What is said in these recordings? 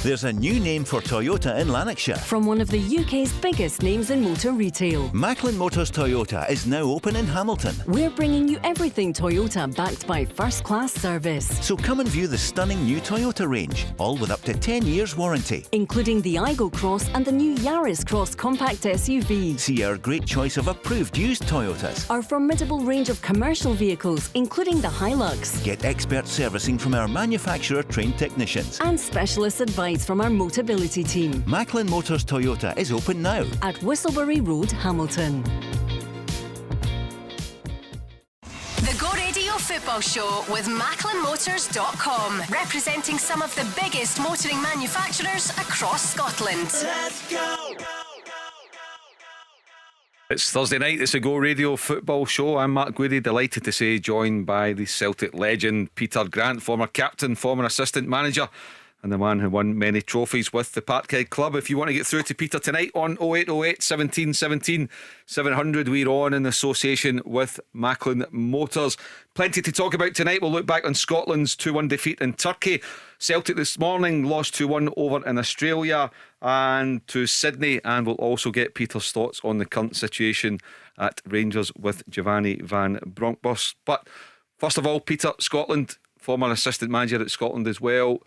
There's a new name for Toyota in Lanarkshire. From one of the UK's biggest names in motor retail. Macklin Motors Toyota is now open in Hamilton. We're bringing you everything Toyota, backed by first-class service. So come and view the stunning new Toyota range, all with up to 10 years warranty. Including the Aygo Cross and the new Yaris Cross compact SUV. See our great choice of approved used Toyotas. Our formidable range of commercial vehicles, including the Hilux. Get expert servicing from our manufacturer-trained technicians. And specialist advice from our Motability team. Macklin Motors Toyota is open now. At Whistlebury Road, Hamilton. The Go Radio Football Show with MacklinMotors.com, representing some of the biggest motoring manufacturers across Scotland. Let's go! It's Thursday night, it's a Go Radio Football Show. I'm Mark Guidi, delighted to say joined by the Celtic legend Peter Grant, former captain, former assistant manager, and the man who won many trophies with the Parkhead Club. If you want to get through to Peter tonight on 0808 17 17 700, we're on in association with Macklin Motors. Plenty to talk about tonight. We'll look back on Scotland's 2-1 defeat in Turkey. Celtic this morning lost 2-1 over in Australia and to Sydney, and we'll also get Peter's thoughts on the current situation at Rangers with Giovanni van Bronckhorst. But first of all, Peter, Scotland, former assistant manager at Scotland as well.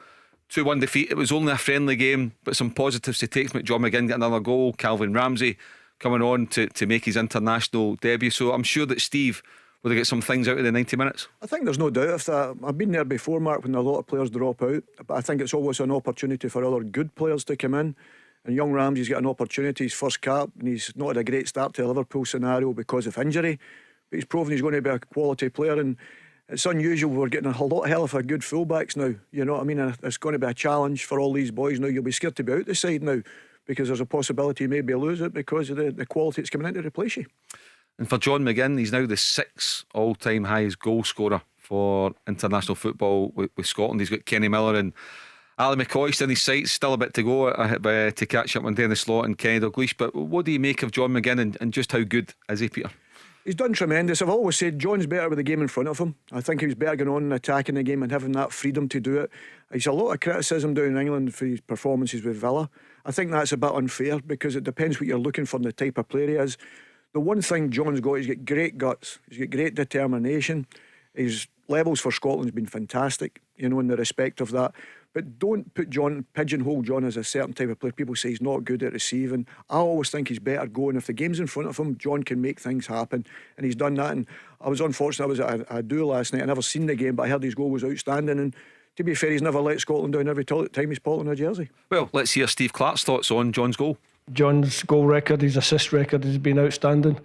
2-1 defeat. It was only a friendly game, but some positives to take from it. John McGinn got another goal. Calvin Ramsey coming on to make his international debut. So I'm sure that Steve will get some things out of the 90 minutes. I think there's no doubt of that. I've been there before, Mark, when a lot of players drop out, but I think it's always an opportunity for other good players to come in. And young Ramsey's got an opportunity, his first cap, and he's not had a great start to a Liverpool scenario because of injury, but he's proven he's going to be a quality player. And it's unusual, we're getting a hell of a good fullbacks now. You know what I mean? And it's going to be a challenge for all these boys now. You'll be scared to be out the side now because there's a possibility maybe lose it because of the quality that's coming in to replace you. And for John McGinn, he's now the 6th all-time highest goal scorer for international football with Scotland. He's got Kenny Miller and Ali McCoist in his sights. Still a bit to go to catch up on Dennis Slot and Kenny Dalglish. But what do you make of John McGinn and just how good is he, Peter? He's done tremendous. I've always said John's better with the game in front of him. I think he was better going on and attacking the game and having that freedom to do it. He's a lot of criticism down in England for his performances with Villa. I think that's a bit unfair because it depends what you're looking for and the type of player he is. The one thing John's got, he's got great guts, he's got great determination. His levels for Scotland's been fantastic, you know, in the respect of that. But don't pigeonhole John as a certain type of player. People say he's not good at receiving. I always think he's better going. If the game's in front of him, John can make things happen, and he's done that. And I was unfortunate, I was at a duel last night. I never seen the game, but I heard his goal was outstanding. And to be fair, he's never let Scotland down every time he's put on a jersey. Well, let's hear Steve Clark's thoughts on John's goal. John's goal record, his assist record has been outstanding.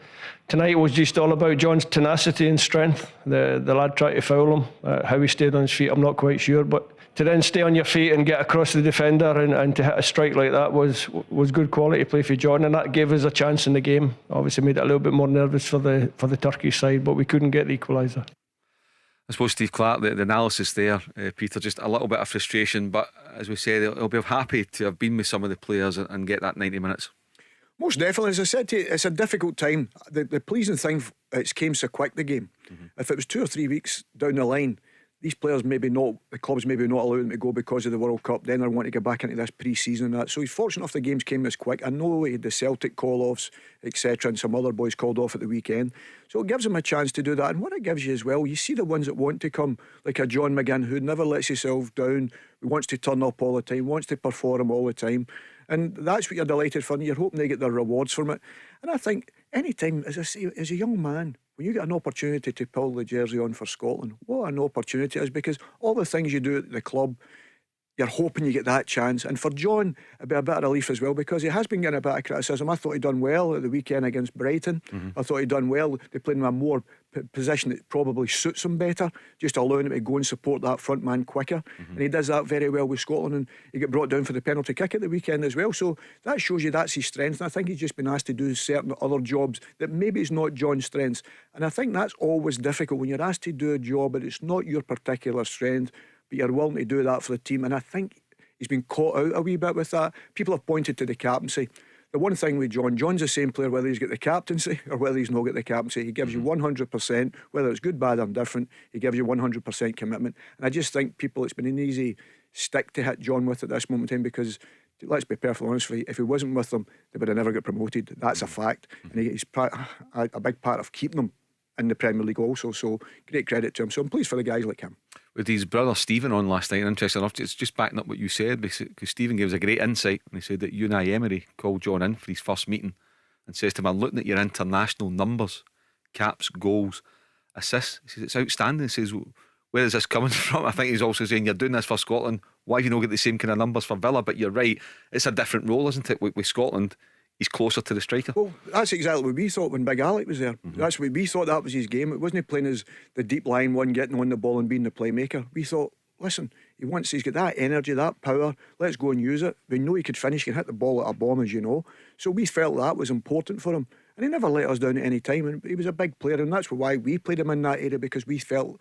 Tonight was just all about John's tenacity and strength. The lad tried to foul him. How he stayed on his feet, I'm not quite sure, but to then stay on your feet and get across the defender and to hit a strike like that was good quality play for John, and that gave us a chance in the game. Obviously made it a little bit more nervous for the Turkish side, but we couldn't get the equaliser. I suppose Steve Clark, the analysis there, Peter, just a little bit of frustration, but as we say, he'll be happy to have been with some of the players and get that 90 minutes. Most definitely. As I said to you, it's a difficult time. The pleasing thing, it came so quick, the game. If it was 2 or 3 weeks down the line, these players the clubs maybe not allowing them to go because of the World Cup. Then they want to get back into this pre-season and that. So he's fortunate enough the games came this quick. I know he had the Celtic call-offs, etc., and some other boys called off at the weekend. So it gives him a chance to do that. And what it gives you as well, you see the ones that want to come, like a John McGinn, who never lets himself down, who wants to turn up all the time, wants to perform all the time. And that's what you're delighted for, and you're hoping they get their rewards from it. And I think any time, as I say, as a young man, when you get an opportunity to pull the jersey on for Scotland, what an opportunity it is, because all the things you do at the club, you're hoping you get that chance. And for John, it'd be a bit of relief as well, because he has been getting a bit of criticism. I thought he'd done well at the weekend against Brighton. I thought he'd done well. They played him a more position that probably suits him better, just allowing him to go and support that front man quicker. And he does that very well with Scotland, and he got brought down for the penalty kick at the weekend as well. So that shows you that's his strength. And I think he's just been asked to do certain other jobs that maybe is not John's strengths. And I think that's always difficult when you're asked to do a job but it's not your particular strength, but you're willing to do that for the team. And I think he's been caught out a wee bit with that. People have pointed to the captaincy. The one thing with John's the same player whether he's got the captaincy or whether he's not got the captaincy. He gives you 100%, whether it's good, bad or indifferent. He gives you 100% commitment. And I just think people, it's been an easy stick to hit John with at this moment in time, because let's be perfectly honest, if he wasn't with them, they would have never got promoted. That's a fact. And he's a big part of keeping them in the Premier League also. So great credit to him. So I'm pleased for the guys like him. With his brother Stephen on last night, and interesting enough, it's just backing up what you said, because Stephen gave us a great insight, and he said that Unai Emery called John in for his first meeting and says to him, I'm looking at your international numbers, caps, goals, assists. He says it's outstanding. He says, where is this coming from? I think he's also saying, you're doing this for Scotland, why have you not got the same kind of numbers for Villa? But you're right, it's a different role, isn't it? With Scotland, he's closer to the striker. Well, that's exactly what we thought when Big Alec was there. That's what we thought, that was his game. It wasn't playing as the deep line one, getting on the ball and being the playmaker. We thought, listen, he's got that energy, that power, let's go and use it. We know he could finish, he can hit the ball like a bomb, as you know. So we felt that was important for him, and he never let us down at any time. And he was a big player, and that's why we played him in that area, because we felt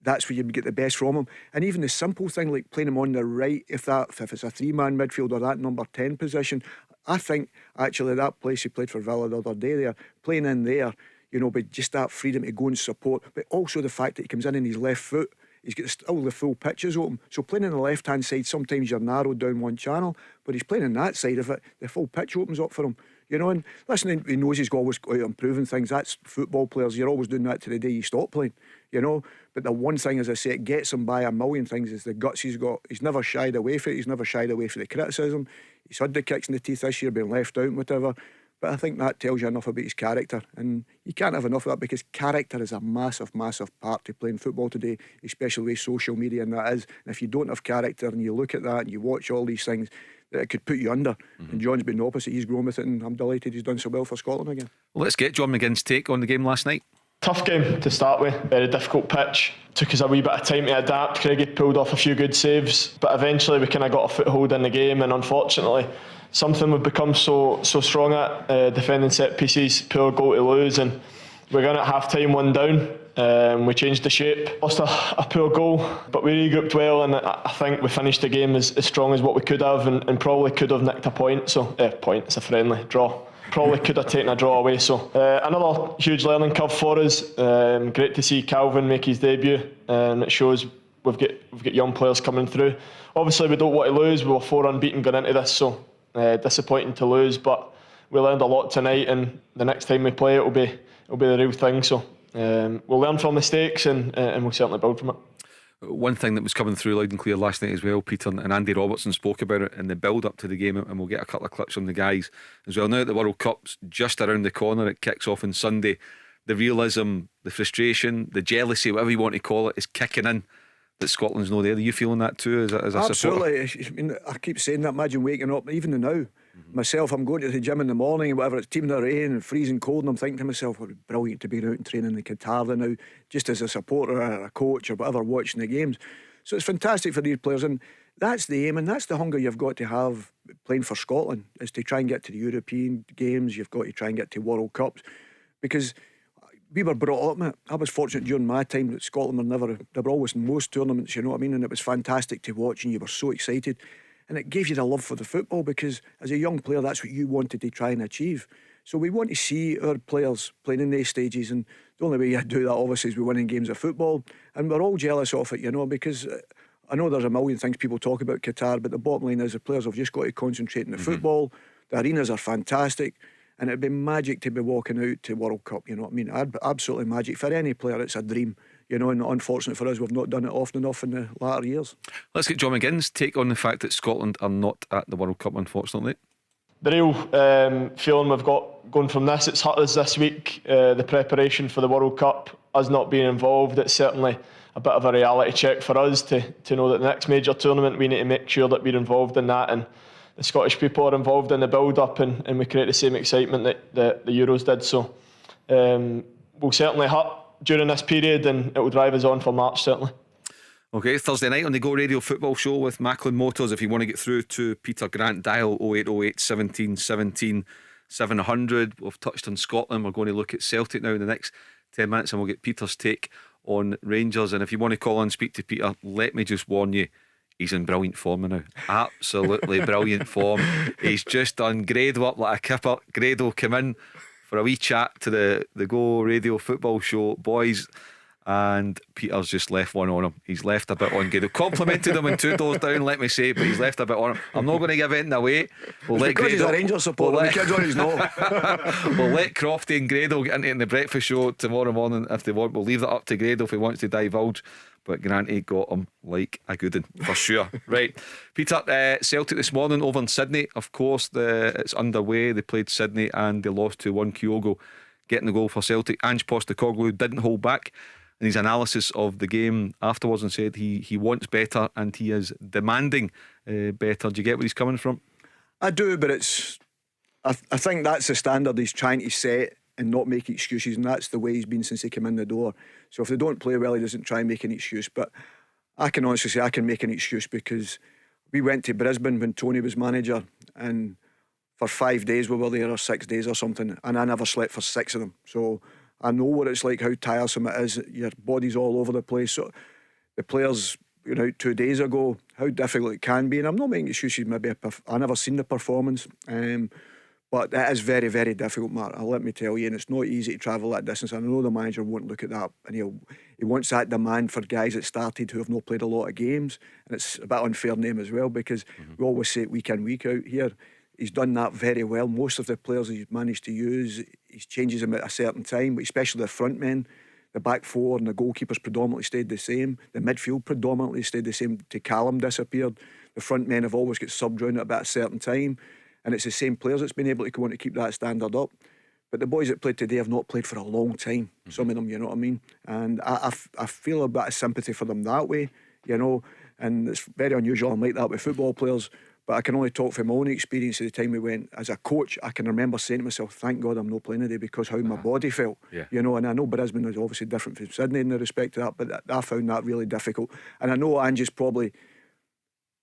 that's where you get the best from him. And even the simple thing like playing him on the right, if it's a 3-man midfield or that number 10 position, I think actually that place he played for Villa the other day there, playing in there, but just that freedom to go and support, but also the fact that he comes in his left foot, he's got still the full pitches open. So playing on the left hand side, sometimes you're narrowed down one channel, but he's playing on that side of it, the full pitch opens up for him. And listen, he knows he's always got out improving things. That's football players, you're always doing that to the day you stop playing, But the one thing, as I say, it gets him by a million things, is the guts he's got. He's never shied away from it, he's never shied away from the criticism. He's had the kicks in the teeth this year, being left out and whatever. But I think that tells you enough about his character, and you can't have enough of that, because character is a massive, massive part to playing football today, especially with social media and that is. And if you don't have character and you look at that and you watch all these things, that it could put you under. And John's been the opposite. He's grown with it, and I'm delighted he's done so well for Scotland again. Well, let's get John McGinn's take on the game last night. Tough game to start with, very difficult pitch. Took us a wee bit of time to adapt. Craigie pulled off a few good saves, but eventually we kind of got a foothold in the game, and unfortunately something we've become so strong at, defending set pieces, poor goal to lose, and we're going at half time 1 down. We changed the shape, lost a poor goal, but we regrouped well, and I think we finished the game as strong as what we could have, and probably could have nicked a point. It's a friendly draw. Probably could have taken a draw away. So another huge learning curve for us. Great to see Calvin make his debut, and it shows we've got young players coming through. Obviously we don't want to lose. We were 4 unbeaten going into this, so disappointing to lose, but we learned a lot tonight, and the next time we play it'll be the real thing. So we'll learn from mistakes, and we'll certainly build from it. One thing that was coming through loud and clear last night as well, Peter, and Andy Robertson spoke about it in the build up to the game, and we'll get a couple of clips from the guys as well. Now that the World Cup's just around the corner, it kicks off on Sunday, the realism, the frustration, the jealousy, whatever you want to call it, is kicking in, that Scotland's not there. Are you feeling that too as a supporter? Absolutely. I keep saying that. Imagine waking up, even now, myself, I'm going to the gym in the morning and whatever, it's teeming the rain and freezing cold, and I'm thinking to myself, it would be brilliant to be out and training in Qatar now, just as a supporter or a coach or whatever, watching the games. So it's fantastic for these players, and that's the aim, and that's the hunger you've got to have playing for Scotland, is to try and get to the European games. You've got to try and get to World Cups, because we were brought up in it. I was fortunate during my time that Scotland they were always in most tournaments, you know what I mean, and it was fantastic to watch, and you were so excited. And it gave you the love for the football, because as a young player, that's what you wanted to try and achieve. So we want to see our players playing in these stages, and the only way you do that obviously is we winning games of football, and we're all jealous of it, because I know there's a million things people talk about Qatar, but the bottom line is the players have just got to concentrate on the football. The arenas are fantastic, and it'd be magic to be walking out to World Cup, you know what I mean? Absolutely magic for any player. It's a dream. And unfortunately for us, we've not done it often enough in the latter years. Let's get John McGinn's take on the fact that Scotland are not at the World Cup, unfortunately. The real feeling we've got going from this, it's hurt us this week, the preparation for the World Cup, us not being involved. It's certainly a bit of a reality check for us to know that the next major tournament, we need to make sure that we're involved in that, and the Scottish people are involved in the build-up, and we create the same excitement that the Euros did. So we'll certainly hurt during this period, and it will drive us on for March, certainly. Okay, Thursday night on the Go Radio Football Show with Macklin Motors. If you want to get through to Peter Grant, dial 0808 17 17 700. We've touched on Scotland. We're going to look at Celtic now in the next 10 minutes, and we'll get Peter's take on Rangers. And if you want to call and speak to Peter, let me just warn you, he's in brilliant form now. Absolutely brilliant form. He's just done Grado up like a kipper. Grado, come in for a wee chat to the Go Radio Football Show. Boys, and Peter's just left one on him. He's left a bit on Guidi. Complimented him in 2 doors down, let me say, but he's left a bit on him. I'm not going to give anything away. We'll let because he's a Rangers supporter. we'll The kids on his know. We'll let Crofty and Grado get into it in the breakfast show tomorrow morning if they want. We'll leave that up to Grado if he wants to divulge. But Granty got him like a good one for sure. Right, Peter, Celtic this morning over in Sydney. Of course, it's underway. They played Sydney and they lost 2-1. Kyogo getting the goal for Celtic. Ange Postecoglou didn't hold back in his analysis of the game afterwards and said he wants better and he is demanding better. Do you get where he's coming from? I do, but I think that's the standard he's trying to set and not make excuses, and that's the way he's been since he came in the door. So if they don't play well, he doesn't try and make an excuse. But I can honestly say I can make an excuse, because we went to Brisbane when Tony was manager, and for 5 days we were there, or 6 days or something, and I never slept for 6 of them. So I know what it's like, how tiresome it is. Your body's all over the place. So the players, out 2 days ago, how difficult it can be. And I'm not making excuses. Maybe I never seen the performance, but it is very, very difficult, Mark. Let me tell you, and it's not easy to travel that distance. I know the manager won't look at that, and he wants that demand for guys that started who have not played a lot of games, and it's a bit unfair name as well, because we always say it week in, week out here. He's done that very well. Most of the players he's managed to use, he changes them at a certain time, but especially the front men. The back four and the goalkeepers predominantly stayed the same. The midfield predominantly stayed the same till Callum disappeared. The front men have always got subbed round at about a certain time, and it's the same players that's been able to go on to keep that standard up. But the boys that played today have not played for a long time. Some of them, you know what I mean? And I feel a bit of sympathy for them that way, and it's very unusual. I'm like that with football players, but I can only talk from my own experience at the time we went. As a coach, I can remember saying to myself, thank God I'm not playing today, because how my body felt. And I know Brisbane is obviously different from Sydney in the respect to that, but I found that really difficult. And I know Ange's probably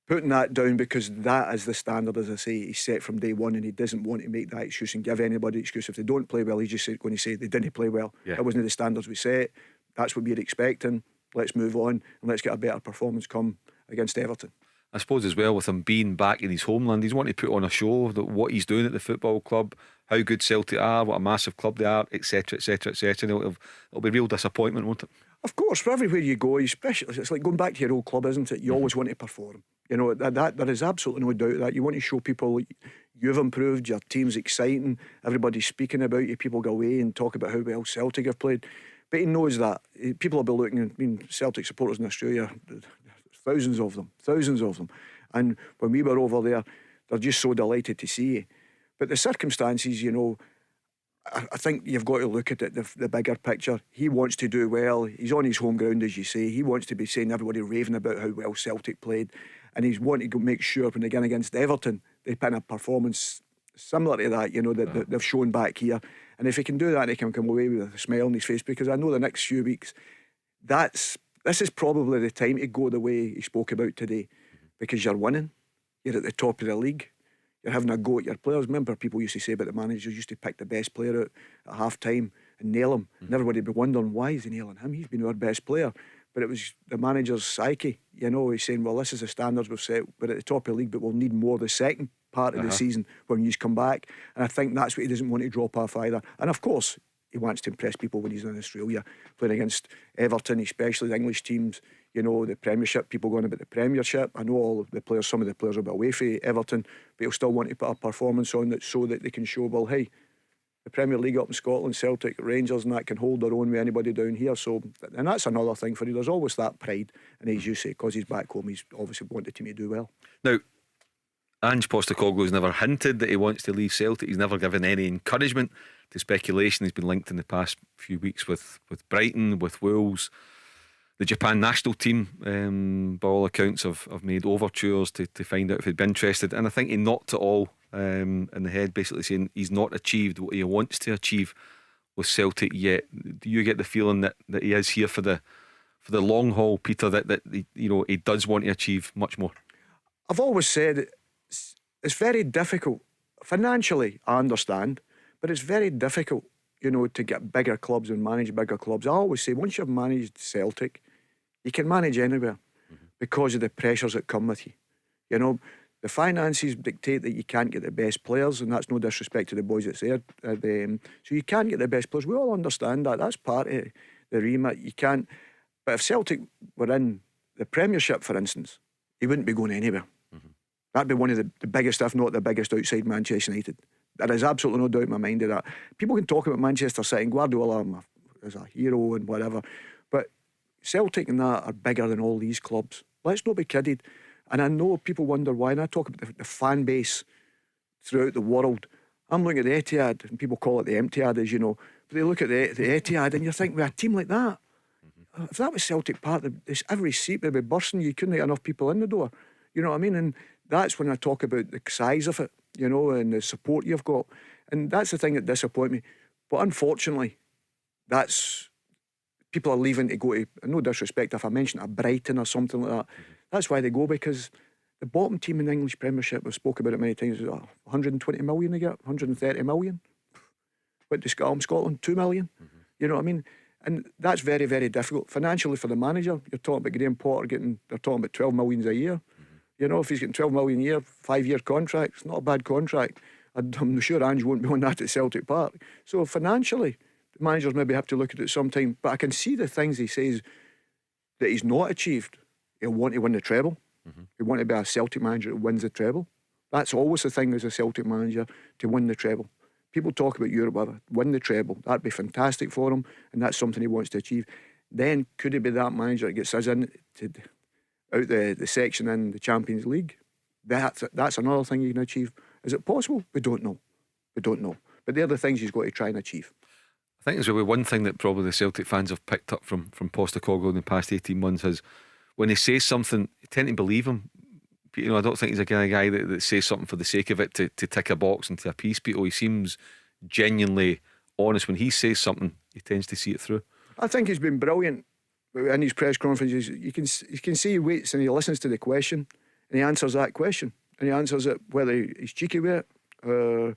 putting that down because that is the standard, as I say, he's set from day one, and he doesn't want to make that excuse and give anybody an excuse. If they don't play well, he's just going to say they didn't play well. That wasn't the standards we set. That's what we're expecting. Let's move on and let's get a better performance come against Everton. I suppose as well, with him being back in his homeland, he's wanting to put on a show that what he's doing at the football club, how good Celtic are, what a massive club they are, etc, etc, etc. It'll be real disappointment, won't it? Of course, for everywhere you go, especially, it's like going back to your old club, isn't it? You always want to perform. That there is absolutely no doubt that you want to show people you've improved, your team's exciting, everybody's speaking about you, people go away and talk about how well Celtic have played. But he knows that people will be looking. Celtic supporters in Australia, thousands of them, and when we were over there, they're just so delighted to see you. But the circumstances, I think you've got to look at it, the bigger picture. He wants to do well. He's on his home ground, as you say. He wants to be saying everybody raving about how well Celtic played, and he's wanting to make sure when they get against Everton, they put in a performance similar to that, that they've shown back here. And if he can do that, he can come away with a smile on his face, because I know the next few weeks, this is probably the time to go the way he spoke about today, because you're winning, you're at the top of the league, you're having a go at your players. Remember, people used to say about the managers used to pick the best player out at half time and nail him, and everybody would be wondering, why is he nailing him? He's been our best player. But it was the manager's psyche, he's saying, well, this is the standards we've set, we're at the top of the league, but we'll need more the second part of the season when you come back. And I think that's what he doesn't want to drop off either. And of course, he wants to impress people when he's in Australia, playing against Everton, especially the English teams, the Premiership, people going about the Premiership. I know all of the players, some of the players will be away for Everton, but he'll still want to put a performance on that so that they can show, well, hey, the Premier League up in Scotland, Celtic, Rangers and that can hold their own with anybody down here. So, and that's another thing for you. There's always that pride, and as you say, because he's back home, he's obviously wanted the team to do well. Now, Ange Postecoglou has never hinted that he wants to leave Celtic. He's never given any encouragement to speculation. He's been linked in the past few weeks with Brighton, with Wolves. The Japan national team, by all accounts, have made overtures to find out if he'd be interested. And I think he knocked it all in the head, basically saying he's not achieved what he wants to achieve with Celtic yet. Do you get the feeling that he is here for the long haul, Peter, that he does want to achieve much more? I've always said it's very difficult. Financially, I understand, but it's very difficult, to get bigger clubs and manage bigger clubs. I always say, once you've managed Celtic, you can manage anywhere because of the pressures that come with you. The finances dictate that you can't get the best players, and that's no disrespect to the boys that's there. So you can't get the best players. We all understand that. That's part of the remit. You can't. But if Celtic were in the Premiership, for instance, he wouldn't be going anywhere. That'd be one of the biggest, if not the biggest, outside Manchester United. There is absolutely no doubt in my mind of that. People can talk about Manchester City and Guardiola as a hero and whatever, but Celtic and that are bigger than all these clubs. Let's not be kidded. And I know people wonder why, and I talk about the fan base throughout the world. I'm looking at the Etihad, and people call it the Emptyad, as you know, but they look at the Etihad and you think, with a team like that, if that was Celtic Park, every seat would be bursting. You couldn't get enough people in the door. You know what I mean? And that's when I talk about the size of it, you know, and the support you've got. And that's the thing that disappoints me. But unfortunately, people are leaving to go to, no disrespect, if I mention a Brighton or something like that, that's why they go, because the bottom team in the English Premiership, we've spoken about it many times, 120 million they get, 130 million. But to Scotland, 2 million. You know what I mean? And that's very, very difficult. Financially for the manager, you're talking about Graham Potter they're talking about 12 million a year. You know, if he's getting 12 million a year, 5-year contract, it's not a bad contract. I'm sure Ange won't be on that at Celtic Park. So financially, the managers maybe have to look at it sometime. But I can see the things he says that he's not achieved. He'll want to win the treble. He'll want to be a Celtic manager that wins the treble. That's always the thing as a Celtic manager, to win the treble. People talk about Europe, whatever, win the treble. That'd be fantastic for him, and that's something he wants to achieve. Then could he be that manager that gets us out the section in the Champions League? That's another thing you can achieve. Is it possible? We don't know. But they're the things he's got to try and achieve. I think there's really one thing that probably the Celtic fans have picked up from Postecoglou in the past 18 months is when he says something, you tend to believe him. You know, I don't think he's a kind of guy that says something for the sake of it to tick a box and to appease people. He seems genuinely honest. When he says something, he tends to see it through. I think he's been brilliant in his press conferences. You can see he waits and he listens to the question and he answers that question, and he answers it whether he's cheeky with it, a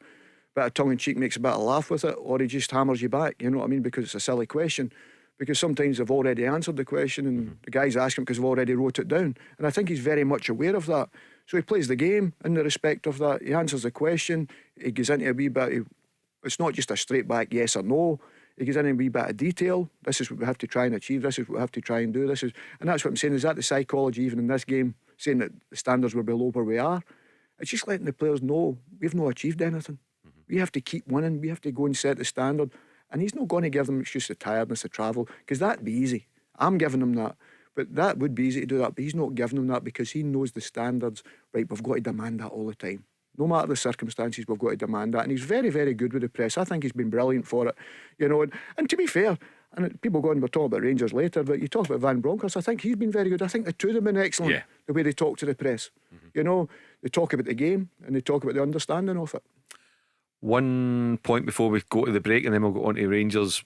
bit of tongue in cheek, makes a bit of laugh with it, or he just hammers you back. You know what I mean? Because it's a silly question. Because sometimes they've already answered the question and the guy's asking because they've already wrote it down. And I think he's very much aware of that. So he plays the game in the respect of that. He answers the question. He goes into a wee bit. It's not just a straight back yes or no. He goes into a wee bit of detail. This is what we have to try and achieve. This is what we have to try and do. And that's what I'm saying. Is that the psychology even in this game, saying that the standards were below where we are? It's just letting the players know we've not achieved anything. We have to keep winning. We have to go and set the standard. And he's not going to give them excuse of tiredness of travel, because that'd be easy. I'm giving him that. But that would be easy to do that. But he's not giving them that because he knows the standards. Right, we've got to demand that all the time. No matter the circumstances, we've got to demand that. And he's very, very good with the press. I think he's been brilliant for it. You know, and to be fair, and people go on, we'll talk about Rangers later, but you talk about Van Bronckhorst, I think he's been very good. I think the two of them have been excellent, the way they talk to the press. You know, they talk about the game and they talk about the understanding of it. One point before we go to the break, and then we'll go on to Rangers.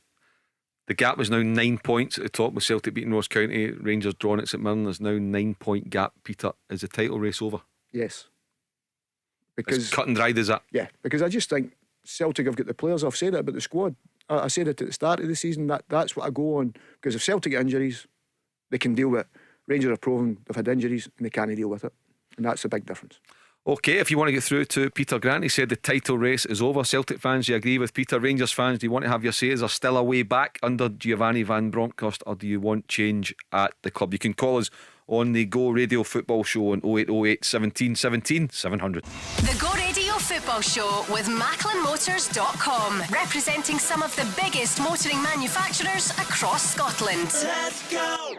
The gap is now 9 points at the top, with Celtic beating Ross County, Rangers drawing at St Mirren. There's now 9 point gap. Peter, is the title race over? Yes. Because it's cut and dried, is that? Yeah, because I just think Celtic have got the players. I've said it about the squad. I said it at the start of the season. That's what I go on. Because if Celtic get injuries, they can deal with it. Rangers have proven they've had injuries and they can't deal with it. And that's the big difference. OK, if you want to get through to Peter Grant, he said the title race is over. Celtic fans, do you agree with Peter? Rangers fans, do you want to have your say? Is there still a way back under Giovanni Van Bronckhorst, or do you want change at the club? You can call us on the Go Radio Football Show on 0808 17 17 700. The Go Radio Football Show with MacklinMotors.com, representing some of the biggest motoring manufacturers across Scotland. Let's go!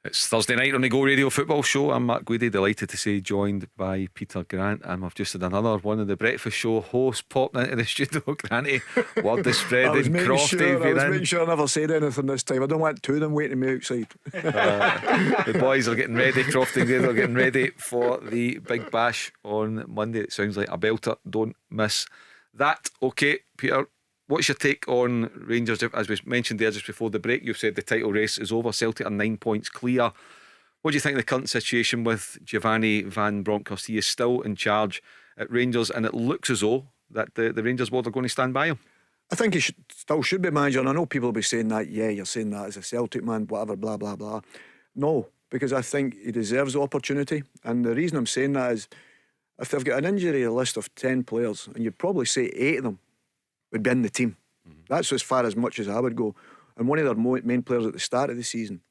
It's Thursday night on the Go Radio Football Show. I'm Mark Guidi, delighted to say joined by Peter Grant, and I've just had another one of the breakfast show hosts popped into the studio. Granty, word is spreading. I was making Crofty, sure I never said anything this time. I don't want two of them waiting me outside. The boys are getting ready. Crofty and Grady are getting ready for the big bash on Monday. It sounds like a belter. Don't miss that. OK, Peter, what's your take on Rangers? As we mentioned there just before the break, you've said the title race is over. Celtic are 9 points clear. What do you think of the current situation with Giovanni Van Bronckhorst? He is still in charge at Rangers, and it looks as though that the Rangers board are going to stand by him. I think he still should be manager, and I know people will be saying that, yeah, you're saying that as a Celtic man, whatever, blah, blah, blah. No, because I think he deserves the opportunity, and the reason I'm saying that is if they've got an injury list of 10 players, and you'd probably say 8 of them would be in the team. That's as far as much as I would go. And one of their main players at the start of the season,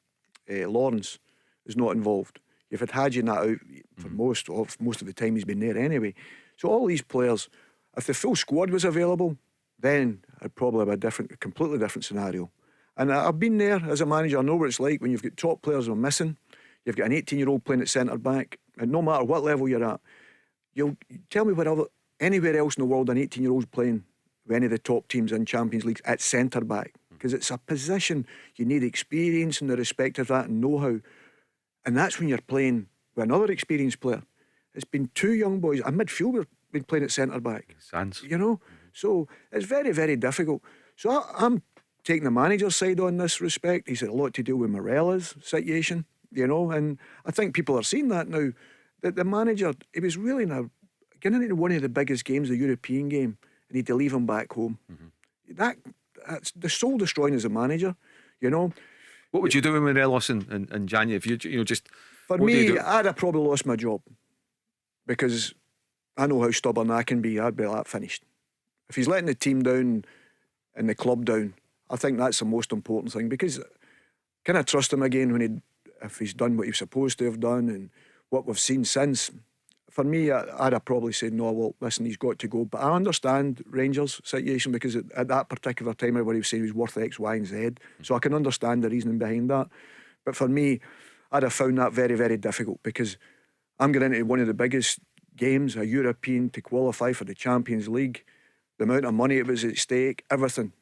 Lawrence, is not involved. You've had Hadji Nat out for most of the time he's been there anyway. So all these players, if the full squad was available, then I'd probably have a completely different scenario. And I've been there as a manager. I know what it's like when you've got top players who are missing. You've got an 18-year-old playing at centre back, and no matter what level you're at, you'll tell me anywhere else in the world an 18-year-old's playing with any of the top teams in Champions League at centre back, because it's a position you need experience and the respect of that and know-how. And that's when you're playing with another experienced player. It's been two young boys, a midfielder been playing at centre back. Sans. You know, so it's very, very difficult. So I'm taking the manager's side on this respect. He's had a lot to do with Morelos' situation, you know, and I think people are seeing that now. That the manager, he was really now getting into one of the biggest games, the European game, and he had to leave him back home. That's the soul destroying as a manager, you know. What would you do with Morelos in January if you know just for me? I'd have probably lost my job because I know how stubborn I can be. I'd be like, finished. If he's letting the team down and the club down, I think that's the most important thing, because can I trust him again if he's done what he's supposed to have done and what we've seen since? For me, I'd have probably said no. Well, listen, he's got to go. But I understand Rangers' situation, because at that particular time everybody was saying he was worth X, Y and Z, so I can understand the reasoning behind that. But for me, I'd have found that very, very difficult, because I'm going into one of the biggest games, a European, to qualify for the Champions League, the amount of money it was at stake, everything,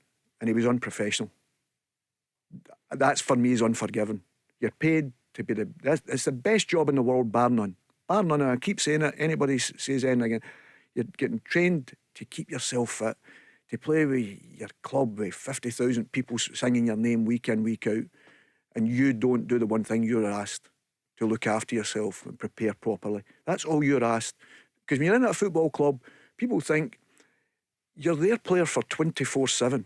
and he was unprofessional. That's, for me, is unforgiving. You're paid to be it's the best job in the world, bar none. Bar none, and I keep saying it, anybody says anything again, you're getting trained to keep yourself fit, to play with your club with 50,000 people singing your name week in, week out, and you don't do the one thing you're asked, to look after yourself and prepare properly. That's all you're asked. Because when you're in a football club, people think you're their player for 24/7.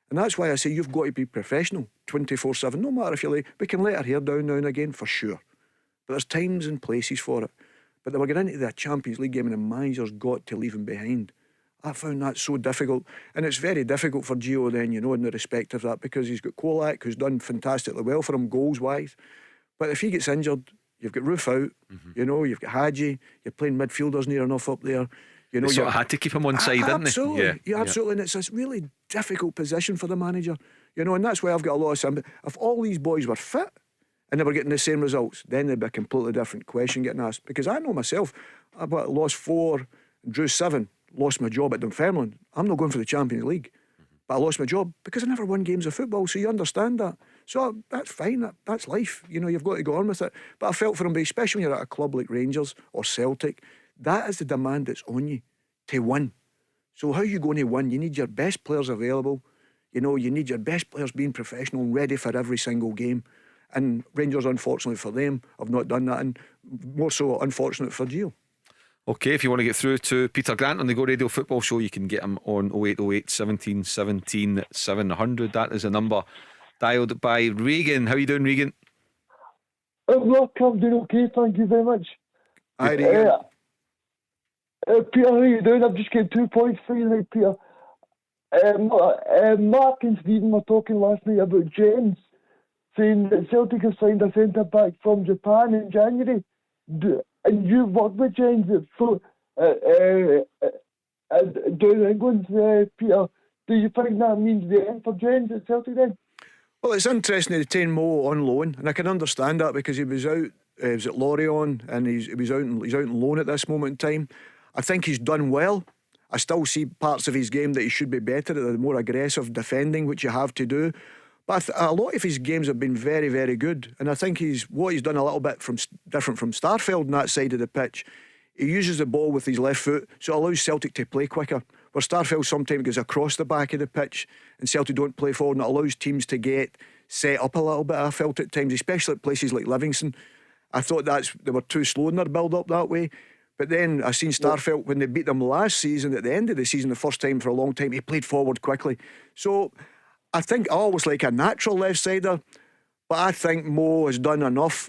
And that's why I say you've got to be professional 24/7. No matter if you're like, we can let our hair down now and again, for sure. But there's times and places for it. But they were getting into the Champions League game and the manager's got to leave him behind. I found that so difficult. And it's very difficult for Gio then, you know, in the respect of that, because he's got Kolak, who's done fantastically well for him goals-wise. But if he gets injured, you've got Roof out, you know, you've got Hadji, you're playing midfielders near enough up there. You know, they sort of had to keep him on side, didn't they? Absolutely, yeah, absolutely. And it's a really difficult position for the manager, you know, and that's why I've got a lot of sympathy. If all these boys were fit and they were getting the same results, then there'd be a completely different question getting asked. Because I know myself, I've lost 4, drew 7, lost my job at Dunfermline. I'm not going for the Champions League, but I lost my job because I never won games of football. So you understand that. So that's fine. That's life. You know, you've got to go on with it. But I felt for him, especially when you're at a club like Rangers or Celtic, that is the demand that's on you to win. So how are you going to win? You need your best players available. You know, you need your best players being professional and ready for every single game. And Rangers, unfortunately for them, have not done that, and more so unfortunate for Gio. Okay, if you want to get through to Peter Grant on the Go Radio Football Show, you can get him on 0808 17 17 700. That is a number dialed by Regan. How are you doing, Regan? Look, I'm doing okay, thank you very much. Hi, Regan. Peter, how are you doing? I've just getting 2 points for you tonight, Peter. Mark and Stephen were talking last night about James, saying that Celtic have signed a centre-back from Japan in January. And you've worked with James down in England, Peter. Do you think that means the end for James at Celtic then? Well, it's interesting to retain Mo on loan, and I can understand that because he was out. He was at Lorient, and he's out on loan at this moment in time. I think he's done well. I still see parts of his game that he should be better at, the more aggressive defending, which you have to do. But a lot of his games have been very, very good, and I think what he's done a little bit different from Starfeld on that side of the pitch. He uses the ball with his left foot, so it allows Celtic to play quicker. Where Starfeld sometimes goes across the back of the pitch, and Celtic don't play forward, and it allows teams to get set up a little bit. I felt at times, especially at places like Livingston. I thought they were too slow in their build up that way. But then I seen Starfelt when they beat them last season, at the end of the season, the first time for a long time, he played forward quickly. So I think I always like a natural left sider, but I think Mo has done enough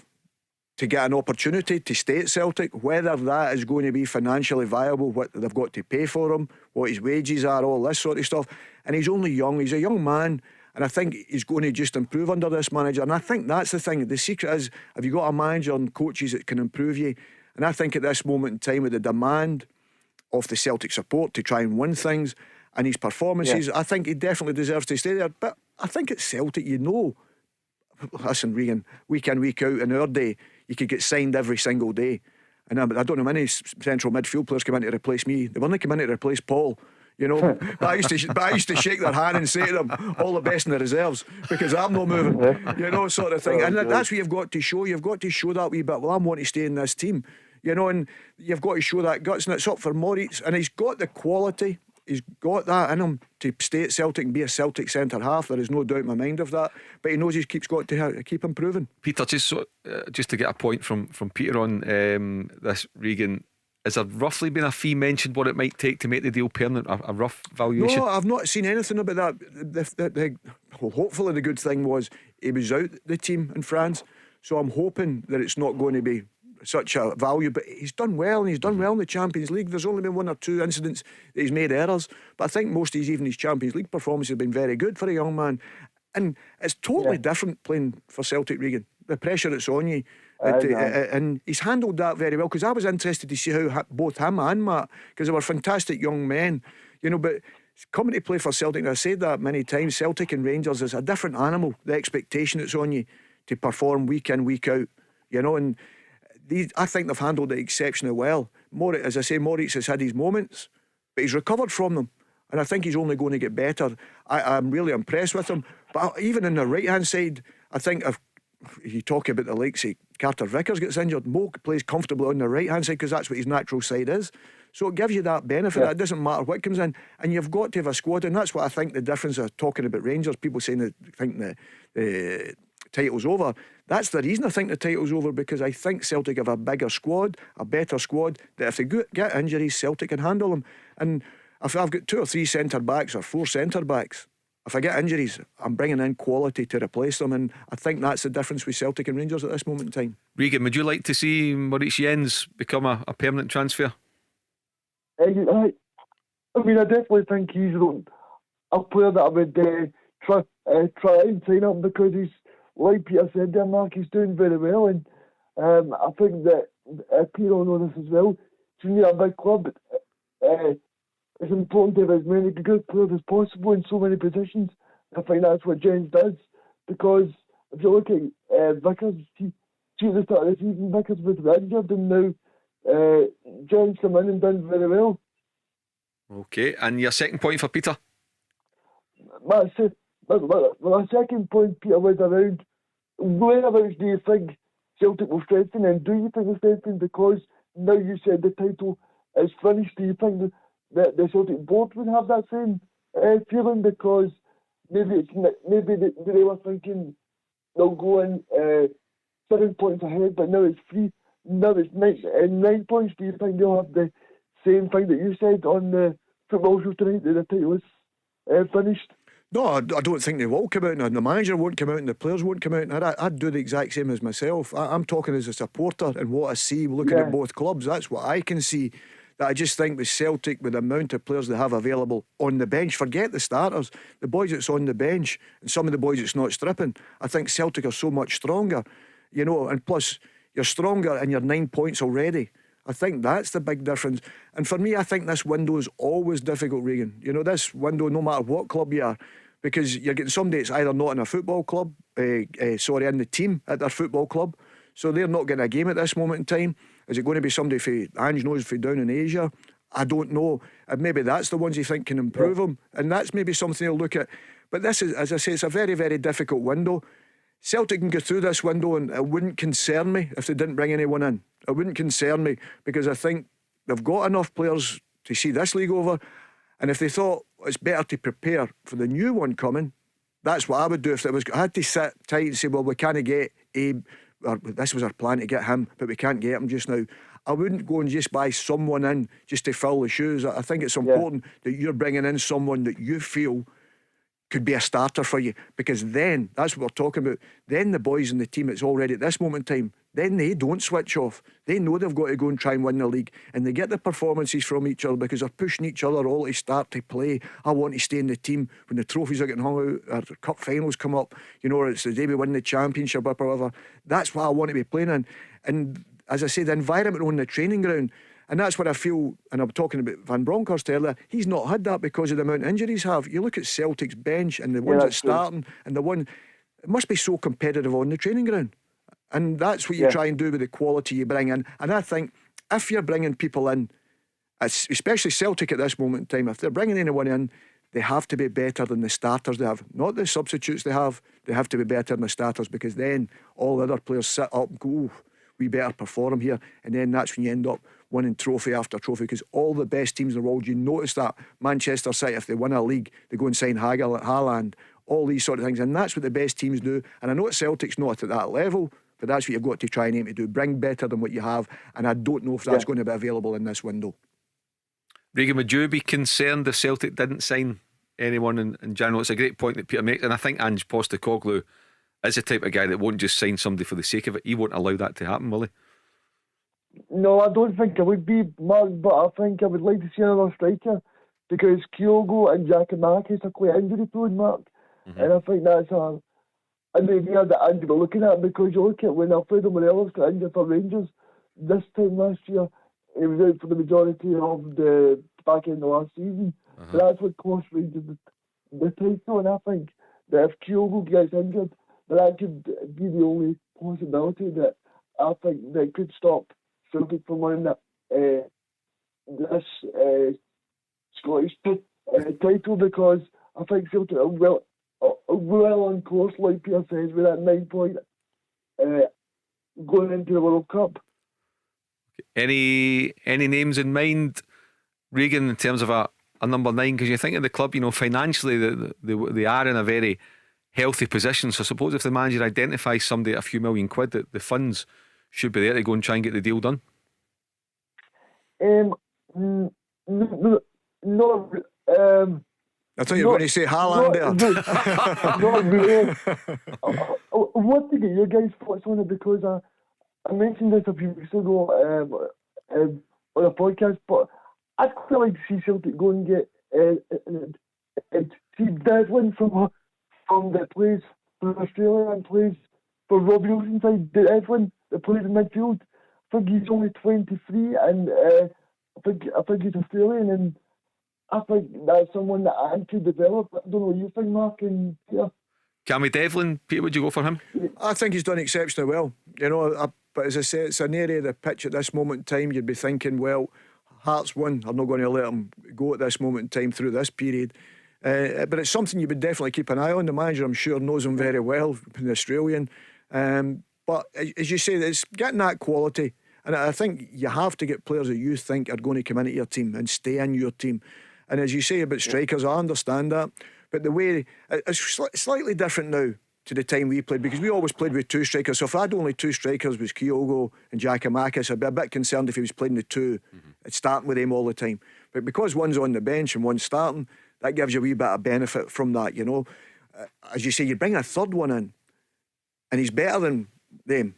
to get an opportunity to stay at Celtic. Whether that is going to be financially viable, what they've got to pay for him, what his wages are, all this sort of stuff. And he's only young, he's a young man, and I think he's going to just improve under this manager. And I think that's the thing. The secret is, have you got a manager and coaches that can improve you? And I think at this moment in time, with the demand of the Celtic support to try and win things and his performances, I think he definitely deserves to stay there. But I think at Celtic, listen, Regan, week in, week out, in our day, you could get signed every single day. And I don't know many central midfield players come in to replace me. They weren't coming in to replace Paul. But I used to shake their hand and say to them, all the best in the reserves, because I'm not moving, sort of thing. And that's what you've got to show. You've got to show that wee bit. Well, I'm wanting to stay in this team, and you've got to show that guts. And it's up for Moritz, and he's got the quality. He's got that in him to stay at Celtic and be a Celtic centre half. There is no doubt in my mind of that. But he knows he's got to keep improving. Peter, just to get a point from Peter on this, Regan, has there roughly been a fee mentioned what it might take to make the deal permanent? A rough valuation? No, I've not seen anything about that. Well, hopefully the good thing was he was out the team in France, so I'm hoping that it's not going to be such a value. But he's done well, and he's done well in the Champions League. There's only been one or two incidents that he's made errors, but I think most of his Champions League performances have been very good for a young man. And it's totally different playing for Celtic, Regan. The pressure that's on you. And he's handled that very well, because I was interested to see how both him and Matt, because they were fantastic young men, but coming to play for Celtic, and I said that many times, Celtic and Rangers is a different animal. The expectation that's on you to perform week in, week out, and I think they've handled it exceptionally well. As I say, Moritz has had his moments, but he's recovered from them, and I think he's only going to get better. I'm really impressed with him. But even in the right hand side, I think if you talk about the likes of Carter Vickers gets injured, Mo plays comfortably on the right hand side because that's what his natural side is. So it gives you that benefit. It doesn't matter what comes in, and you've got to have a squad. And that's what I think the difference of talking about Rangers, people saying that think the title's over. That's the reason I think the title's over, because I think Celtic have a bigger squad, a better squad, that if they get injuries, Celtic can handle them. And if I've got 2 or 3 centre backs or 4 centre backs, if I get injuries, I'm bringing in quality to replace them, and I think that's the difference with Celtic and Rangers at this moment in time. Regan, would you like to see Moritz Jens become a permanent transfer? I I definitely think he's a player that I would try and sign up, because he's, like Peter said there, Mark, he's doing very well, and I think that Peter will know this as well. To me, a big club, it's important to have as many good players as possible in so many positions. I think that's what Jens does, because if you look at Vickers, at the start of the season, Vickers was injured, and now Jens come in and done very well. Okay, and your second point for Peter? My second point, Peter, was around whereabouts do you think Celtic will strengthen, and do you think they'll strengthen? Because now you said the title is finished, do you think that the Celtic board would have that same feeling? Because maybe they were thinking they'll go in 7 points ahead, but now it's 3. Now it's 9 points. Do you think they'll have the same thing that you said on the football show tonight, that the title is finished? No, I don't think they will come out, and the manager won't come out, and the players won't come out. And I'd do the exact same as myself. I'm talking as a supporter, and what I see looking at both clubs, that's what I can see. That I just think with Celtic, with the amount of players they have available on the bench, forget the starters, the boys that's on the bench, and some of the boys that's not stripping, I think Celtic are so much stronger, and plus you're stronger and you're 9 points already. I think that's the big difference. And for me, I think this window is always difficult, Regan. This window, no matter what club you are, because you're getting somebody that's either not in a football club, in the team at their football club, so they're not getting a game at this moment in time. Is it going to be somebody for Ange knows for down in Asia? I don't know. And maybe that's the ones you think can improve them, and that's maybe something they'll look at. But this is, as I say, it's a very, very difficult window. Celtic can go through this window, and it wouldn't concern me if they didn't bring anyone in. It wouldn't concern me, because I think they've got enough players to see this league over. And if they thought it's better to prepare for the new one coming, that's what I would do. If I had to sit tight and say, well, we can't get Abe, or this was our plan to get him, but we can't get him just now, I wouldn't go and just buy someone in just to fill the shoes. I think it's important that you're bringing in someone that you feel could be a starter for you, because then, that's what we're talking about, then the boys in the team, it's already at this moment in time, then they don't switch off. They know they've got to go and try and win the league, and they get the performances from each other because they're pushing each other all to start to play. I want to stay in the team when the trophies are getting hung out, or the cup finals come up, you know, or it's the day we win the championship or whatever. That's what I want to be playing in. And as I say, the environment on the training ground, and that's what I feel. And I'm talking about Van Bronckhorst earlier. He's not had that because of the amount of injuries have. You look at Celtic's bench and the ones that's starting, and the one, it must be so competitive on the training ground. And that's what you try and do with the quality you bring in. And I think if you're bringing people in, especially Celtic at this moment in time, if they're bringing anyone in, they have to be better than the starters they have. Not the substitutes they have. They have to be better than the starters, because then all the other players sit up and go, we better perform here. And then that's when you end up winning trophy after trophy, because all the best teams in the world, you notice that Manchester City, if they win a league, they go and sign Haaland, all these sort of things. And that's what the best teams do. And I know Celtic's not at that level, but that's what you've got to try and aim to do. Bring better than what you have. And I don't know if that's going to be available in this window. Regan, would you be concerned if Celtic didn't sign anyone in general? It's a great point that Peter makes, and I think Ange Postecoglou is the type of guy that won't just sign somebody for the sake of it. He won't allow that to happen, will he? No, I don't think I would be, Mark, but I think I would like to see another striker, because Kyogo and Giakoumakis are quite injury prone, Mark. And I think that's an idea that Andy were looking at, because you look at when Alfredo Morelos got injured for Rangers this time last year, he was out for the majority of the back end of last season. So that's what cost Rangers the title, and I think that if Kyogo gets injured, that could be the only possibility that I think that could stop Celtic from winning this Scottish title, because I think Celtic are well on course, like Peter says, with that 9 point going into the World Cup. Any names in mind, Regan, in terms of a number 9? Because you think of the club, you know, financially they are in a very healthy position. So I suppose if the manager identifies somebody at a few million quid, that the funds should be there to go and try and get the deal done. No, I thought you were going to say Haaland there. Not really. I want to get your guys' thoughts on it, because I mentioned this a few weeks ago on a podcast, but I'd quite like to see Celtic go and get Steve Devlin from that plays for Australia and plays for Robbie Wilson's side. Devlin, that plays in midfield. I think he's only 23, and I think he's Australian, and I think that's someone that I could develop. I don't know what you think, Mark and Peter. Cammy Devlin, Peter, would you go for him? I think he's done exceptionally well. You know, but as I say, it's an area of the pitch at this moment in time. You'd be thinking, well, Hearts won. I'm not going to let them go at this moment in time through this period. But it's something you would definitely keep an eye on. The manager, I'm sure, knows him very well, an Australian. But as you say, it's getting that quality. And I think you have to get players that you think are going to come into your team and stay in your team. And as you say about strikers, I understand that. But the way it's slightly different now to the time we played, because we always played with 2 strikers. So if I had only 2 strikers, was Kyogo and Giakoumakis, I'd be a bit concerned if he was playing the 2, starting with him all the time. But because one's on the bench and one's starting, that gives you a wee bit of benefit from that, you know. As you say, you bring a third one in and he's better than them,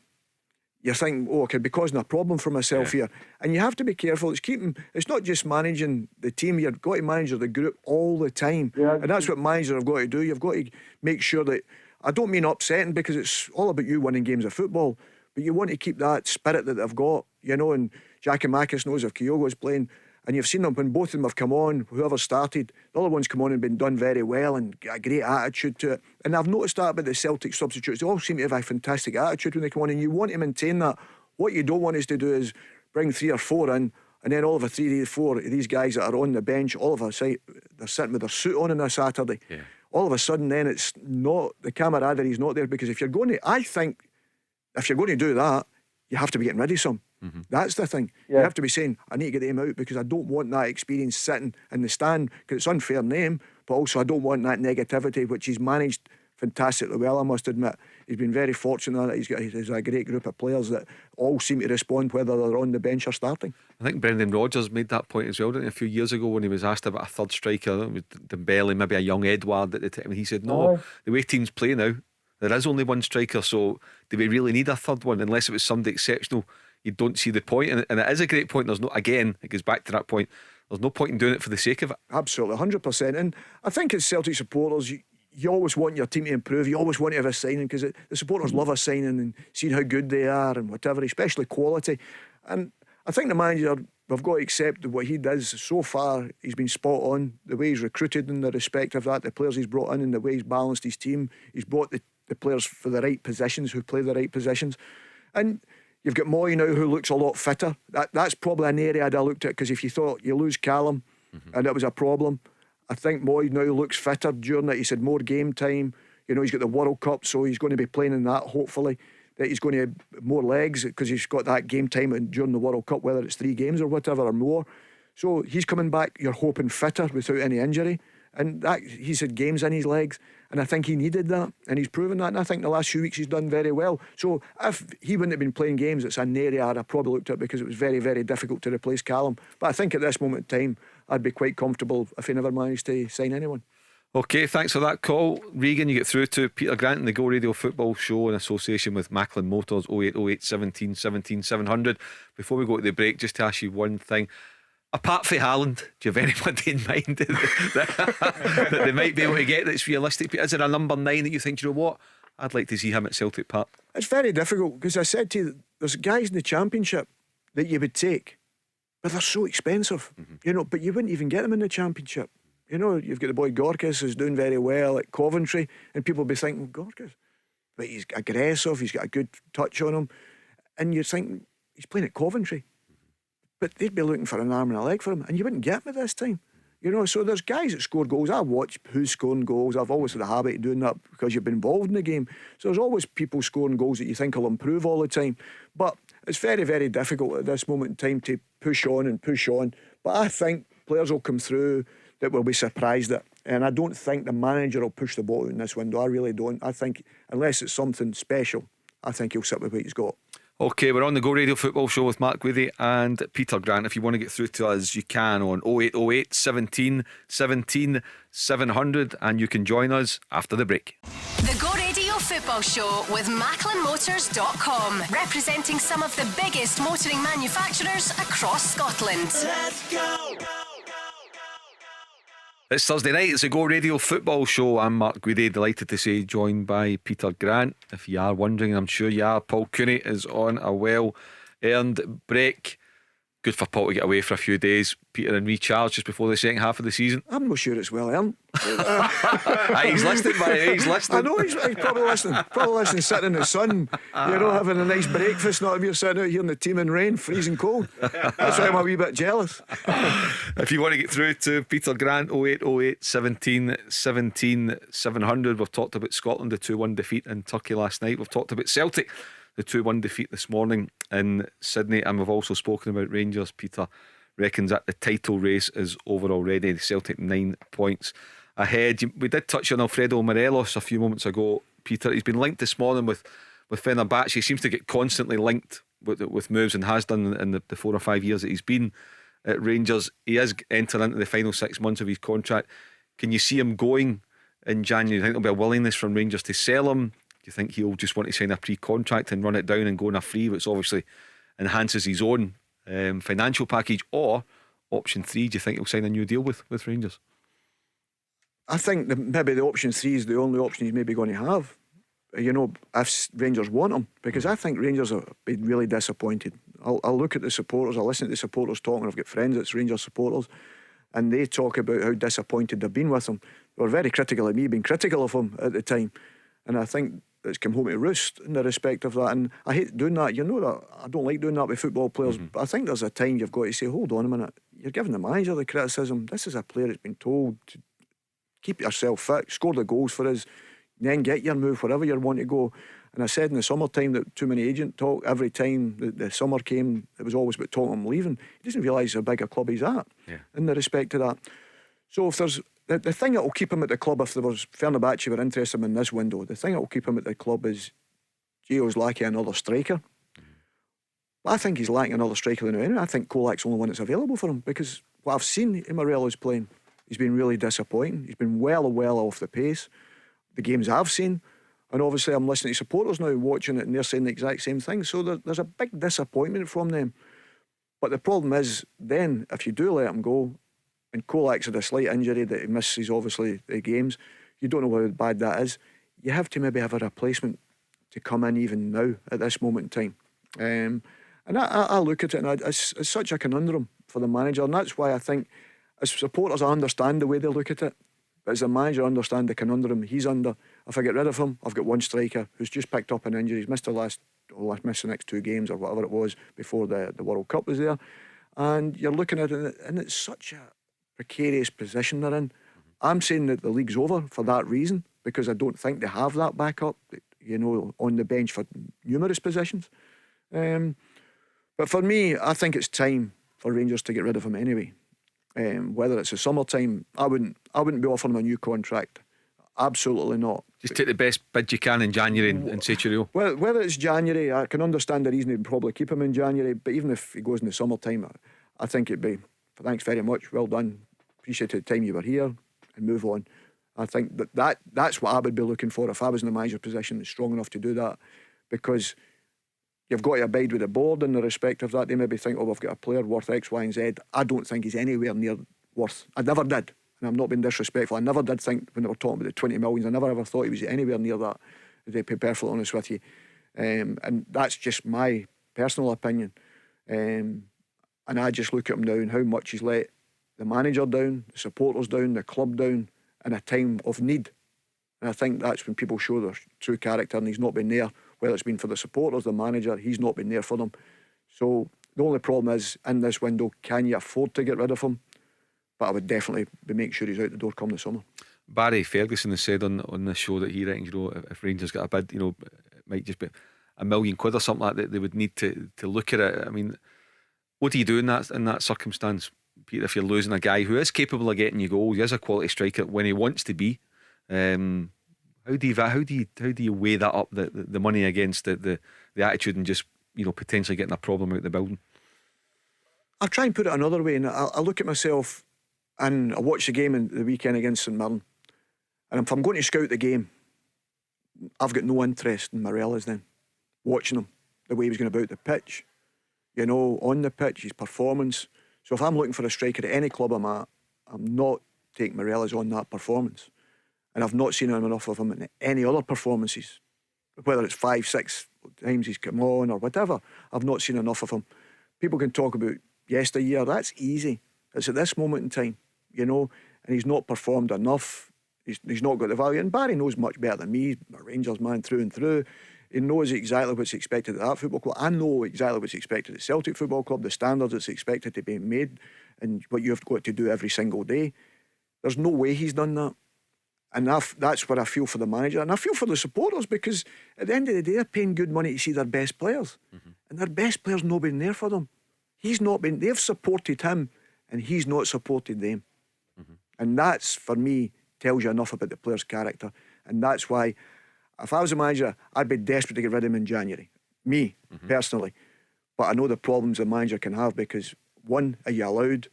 you're thinking, oh, I could be causing a problem for myself here. And you have to be careful. It's not just managing the team, you've got to manage the group all the time. And that's what managers have got to do. You've got to make sure that, I don't mean upsetting, because it's all about you winning games of football, but you want to keep that spirit that they've got, you know. And Giakoumakis knows if Kyogo's playing, and you've seen them when both of them have come on, whoever started, the other one's come on and been done very well and got a great attitude to it. And I've noticed that about the Celtic substitutes, they all seem to have a fantastic attitude when they come on, and you want to maintain that. What you don't want us to do is bring 3 or 4 in, and then all of a 3 or 4 of these guys that are on the bench, all of a sudden they're sitting with their suit on a Saturday. All of a sudden then it's not, the camaraderie is not there, because if you're going to, I think if you're going to do that, you have to be getting rid of some. That's the thing. You have to be saying, I need to get them out, because I don't want that experience sitting in the stand, because it's unfair name, but also I don't want that negativity, which he's managed fantastically well, I must admit. He's been very fortunate that he's a great group of players that all seem to respond whether they're on the bench or starting. I think Brendan Rodgers made that point as well, didn't he, a few years ago, when he was asked about a third striker, with Dembele, maybe a young Edouard at the time, and he said, no, the way teams play now, There is only one striker, so do we really need a third one? Unless it was somebody exceptional, you don't see the point. And it is a great point. There's no, again, it goes back to that point. There's no point in doing it for the sake of it. Absolutely, 100%. And I think as Celtic supporters, you always want your team to improve. You always want to have a signing, because the supporters love a signing and seeing how good they are and whatever, especially quality. And I think the manager, we've got to accept that what he does so far, he's been spot on. The way he's recruited in the respect of that, the players he's brought in and the way he's balanced his team. He's brought the players for the right positions, who play the right positions. And you've got Moy now, who looks a lot fitter. That's probably an area I'd have looked at, because if you thought you lose Callum and it was a problem, I think Moy now looks fitter during that. He's had more game time. You know, he's got the World Cup, so he's going to be playing in that, hopefully. That he's going to have more legs because he's got that game time during the World Cup, whether it's 3 games or whatever or more. So he's coming back, you're hoping, fitter without any injury. And that he's had games in his legs, and I think he needed that, and he's proven that. And I think the last few weeks he's done very well. So if he wouldn't have been playing games, it's an area I'd have probably looked at, because it was very, very difficult to replace Callum. But I think at this moment in time, I'd be quite comfortable if he never managed to sign anyone. Okay, thanks for that call, Regan. You get through to Peter Grant in the Go Radio Football Show in association with Macklin Motors. 0808 17 17 700. Before we go to the break, just to ask you one thing. Apart from Haaland, do you have anybody in mind that they might be able to get that's realistic? Is there a number 9 that you think, you know what, I'd like to see him at Celtic Park? It's very difficult, because I said to you, there's guys in the Championship that you would take, but they're so expensive, you know, but you wouldn't even get them in the Championship. You know, you've got the boy Gorkas who's doing very well at Coventry, and people will be thinking, well, Gorkas, but he's aggressive, he's got a good touch on him, and you're thinking, he's playing at Coventry. But they'd be looking for an arm and a leg for him, and you wouldn't get him at this time. You know, so there's guys that score goals. I watch who's scoring goals. I've always had a habit of doing that because you've been involved in the game. So there's always people scoring goals that you think will improve all the time. But it's very, very difficult at this moment in time to push on and push on. But I think players will come through that will be surprised at. And I don't think the manager will push the ball in this window. I really don't. I think unless it's something special, I think he'll sit with what he's got. Okay, we're on the Go Radio Football Show with Mark Guidi and Peter Grant. If you want to get through to us, you can on 0808 17 17 700, and you can join us after the break. The Go Radio Football Show with MacklinMotors.com, representing some of the biggest motoring manufacturers across Scotland. Let's go! It's Thursday night, it's a Go Radio Football Show. I'm Mark Guidi, delighted to say joined by Peter Grant. If you are wondering, I'm sure you are, Paul Cooney is on a well-earned break. Good for Paul to get away for a few days, Peter, and recharge just before the second half of the season. I'm not sure it's well earned. He's listening, by he's listening. I know he's probably listening sitting in the sun, you know, having a nice breakfast. Not if you're sitting out here in the teeming rain, freezing cold. That's why I'm a wee bit jealous. If you want to get through to Peter Grant, 0808 17 17 700. We've talked about Scotland, the 2-1 defeat in Turkey last night. We've talked about Celtic, the 2-1 defeat this morning in Sydney, and we've also spoken about Rangers. Peter reckons that the title race is over already. Celtic 9 points ahead. We did touch on Alfredo Morelos a few moments ago, Peter. He's been linked this morning with Fenerbahce. He seems to get constantly linked with moves, and has done in the 4 or 5 years that he's been at Rangers. He is entering into the final 6 months of his contract. Can you see him going in January? Do you think there'll be a willingness from Rangers to sell him? Do you think he'll just want to sign a pre-contract and run it down and go on a free, which obviously enhances his own financial package? Or option 3, do you think he'll sign a new deal with Rangers? I think maybe the option 3 is the only option he's maybe going to have, you know, if Rangers want him, because I think Rangers have been really disappointed. I'll look at the supporters, I'll listen to the supporters talking. I've got friends that's Rangers supporters, and they talk about how disappointed they've been with him. They were very critical of me, being critical of him at the time, and I think it's come home to roost in the respect of that. And I hate doing that. You know that I don't like doing that with football players, but I think there's a time you've got to say, hold on a minute, you're giving the manager the criticism. This is a player that's been told to keep yourself fit, score the goals for us, then get your move wherever you want to go. And I said in the summertime that too many agent talk. Every time the summer came, it was always about talking him leaving. He doesn't realise how big a club he's at, in the respect to that. So if there's the thing that will keep him at the club, if there was Fenerbahce were interested in this window, the thing that will keep him at the club is Gio's lacking another striker. But I think he's lacking another striker anyway. I think Kolak's the only one that's available for him, because what I've seen in Morelos playing, he's been really disappointing. He's been well off the pace. The games I've seen, And obviously I'm listening to supporters now watching it, and they're saying the exact same thing. So there's a big disappointment from them. But the problem is then, if you do let him go, and Kolak's had a slight injury that he misses obviously the games, you don't know how bad that is. You have to maybe have a replacement to come in even now at this moment in time. And I look at it, and it's such a conundrum for the manager, and that's why I think as supporters I understand the way they look at it, but as a manager I understand the conundrum he's under. If I get rid of him, I've got one striker who's just picked up an injury. He's missed missed the next 2 games or whatever it was before the World Cup was there, and you're looking at it, and it's such a precarious position they're in. I'm saying that the league's over for that reason, because I don't think they have that backup, on the bench for numerous positions. But for me, I think it's time for Rangers to get rid of him anyway. Whether it's the summertime, I wouldn't be offering him a new contract. Absolutely not. Just take the best bid you can in January and say cheerio. Well, whether it's January, I can understand the reason he'd probably keep him in January, but even if he goes in the summertime, I think it'd be, thanks very much, well done, appreciate the time you were here, and move on. I think that's what I would be looking for if I was in the manager position, that's strong enough to do that, because you've got to abide with the board in the respect of that. They maybe think, we've got a player worth X, Y and Z. I don't think he's anywhere near worth. I never did, and I'm not being disrespectful, I never did think when they were talking about the 20 million, I never ever thought he was anywhere near that, to be perfectly honest with you. And that's just my personal opinion. And I just look at him now and how much he's let the manager down, the supporters down, the club down in a time of need. And I think that's when people show their true character, and he's not been there. Whether it's been for the supporters, the manager, he's not been there for them. So the only problem is, in this window, can you afford to get rid of him? But I would definitely make sure he's out the door come the summer. Barry Ferguson has said on the show that he reckons, if Rangers get a bid, it might just be £1 million or something like that. They would need to look at it. I mean, what do you do in that circumstance, Peter, if you're losing a guy who is capable of getting you goals? He is a quality striker when he wants to be. How do you weigh that up, the money against the attitude, and just potentially getting a problem out the building? I'll try and put it another way, and I look at myself, and I watch the game in the weekend against St Mirren, and if I'm going to scout the game, I've got no interest in Morelos then, watching him, the way he was going about the pitch, on the pitch, his performance. So if I'm looking for a striker at any club I'm at, I'm not taking Morelos on that performance. And I've not seen enough of him in any other performances, whether it's 5, 6 times he's come on or whatever. I've not seen enough of him. People can talk about yesteryear, that's easy. It's at this moment in time, and he's not performed enough. He's not got the value. And Barry knows much better than me. He's a Rangers man through and through. He knows exactly what's expected at that football club. I know exactly what's expected at Celtic Football Club, the standards that's expected to be made, and what you've got to do every single day. There's no way he's done that. And that's what I feel for the manager, and I feel for the supporters, because at the end of the day, they're paying good money to see their best players, and their best players not been there for them. He's not been. They've supported him, and he's not supported them. And that's, for me, tells you enough about the player's character. And that's why, if I was a manager, I'd be desperate to get rid of him in January. Me, personally. But I know the problems a manager can have, because one, are you allowed?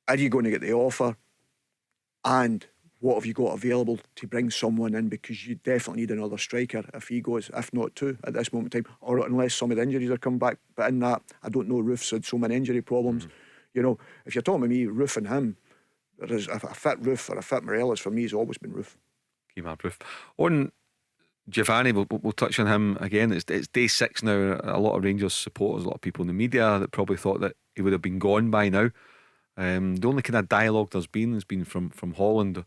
Are you going to get the offer? And what have you got available to bring someone in? Because you definitely need another striker if he goes, if not two, at this moment in time, or unless some of the injuries are coming back. But in that, I don't know, Roof's had so many injury problems. If you're talking to me, Roof and him, there is a fit Roof or a fit Morelos, for me, has always been Roof. Keep Roof. On Giovanni, we'll touch on him again. It's day 6 now. A lot of Rangers supporters, a lot of people in the media that probably thought that he would have been gone by now. The only kind of dialogue there's been has been from Holland.